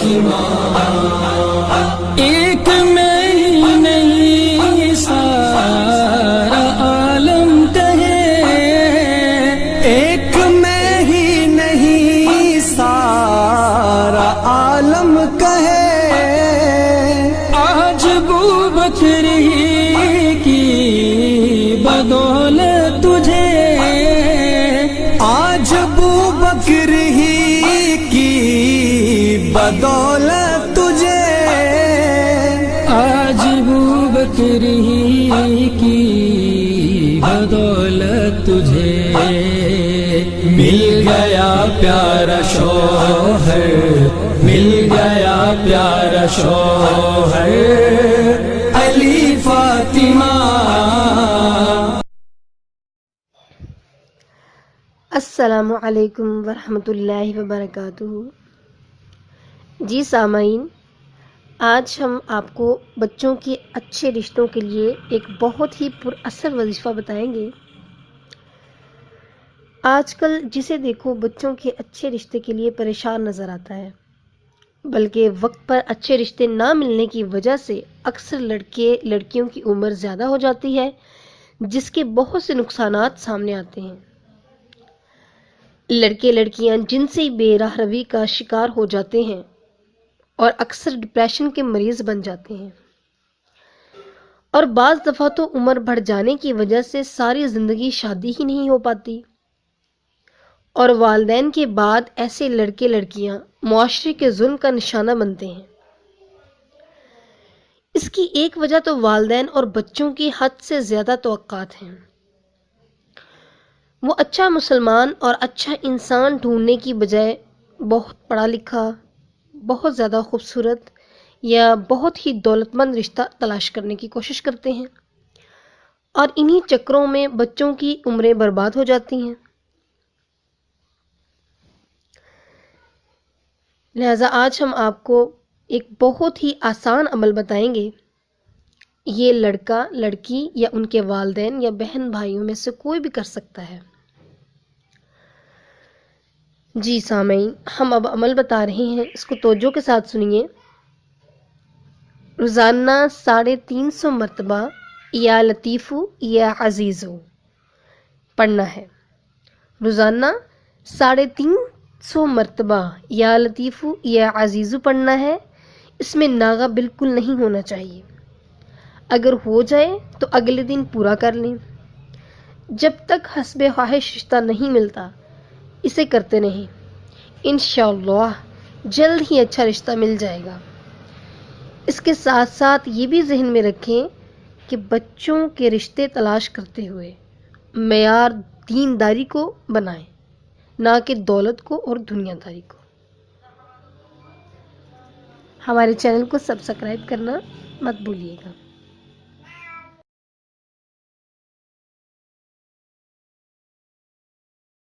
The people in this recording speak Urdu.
فاطمہ، ایک میں ہی نہیں سارا عالم کہے، ایک میں ہی نہیں سارا عالم کہے، آج ابوبکر ہی کی بدولت تجھے، آج ابوبکر ہی کی بدولت تجھے، آج ابوبکر ہی کی بدولت تجھے، مل گیا پیارا شوہر، مل گیا پیارا شوہر، علی فاطمہ۔ السلام علیکم ورحمۃ اللہ وبرکاتہ۔ جی سامعین، آج ہم آپ کو بچوں کے اچھے رشتوں کے لیے ایک بہت ہی پر اثر وظیفہ بتائیں گے۔ آج کل جسے دیکھو بچوں کے اچھے رشتے کے لیے پریشان نظر آتا ہے، بلکہ وقت پر اچھے رشتے نہ ملنے کی وجہ سے اکثر لڑکے لڑکیوں کی عمر زیادہ ہو جاتی ہے، جس کے بہت سے نقصانات سامنے آتے ہیں۔ لڑکے لڑکیاں جنسی بے راہ روی کا شکار ہو جاتے ہیں اور اکثر ڈپریشن کے مریض بن جاتے ہیں، اور بعض دفعہ تو عمر بڑھ جانے کی وجہ سے ساری زندگی شادی ہی نہیں ہو پاتی، اور والدین کے بعد ایسے لڑکے لڑکیاں معاشرے کے ظلم کا نشانہ بنتے ہیں۔ اس کی ایک وجہ تو والدین اور بچوں کی حد سے زیادہ توقعات ہیں۔ وہ اچھا مسلمان اور اچھا انسان ڈھونڈنے کی بجائے بہت پڑھا لکھا، بہت زیادہ خوبصورت یا بہت ہی دولت مند رشتہ تلاش کرنے کی کوشش کرتے ہیں، اور انہی چکروں میں بچوں کی عمریں برباد ہو جاتی ہیں۔ لہٰذا آج ہم آپ کو ایک بہت ہی آسان عمل بتائیں گے۔ یہ لڑکا لڑکی یا ان کے والدین یا بہن بھائیوں میں سے کوئی بھی کر سکتا ہے۔ جی سامعین، ہم اب عمل بتا رہے ہیں، اس کو توجہ کے ساتھ سنیے۔ روزانہ 350 مرتبہ یا لطیفو یا عزیزو پڑھنا ہے۔ روزانہ 350 مرتبہ یا لطیفو یا عزیزو پڑھنا ہے۔ اس میں ناغہ بالکل نہیں ہونا چاہیے۔ اگر ہو جائے تو اگلے دن پورا کر لیں۔ جب تک حسب خواہش رشتہ نہیں ملتا اسے کرتے رہیں، انشاءاللہ جلد ہی اچھا رشتہ مل جائے گا۔ اس کے ساتھ ساتھ یہ بھی ذہن میں رکھیں کہ بچوں کے رشتے تلاش کرتے ہوئے معیار دینداری کو بنائیں، نہ کہ دولت کو اور دنیا داری کو۔ ہمارے چینل کو سبسکرائب کرنا مت بھولیے گا۔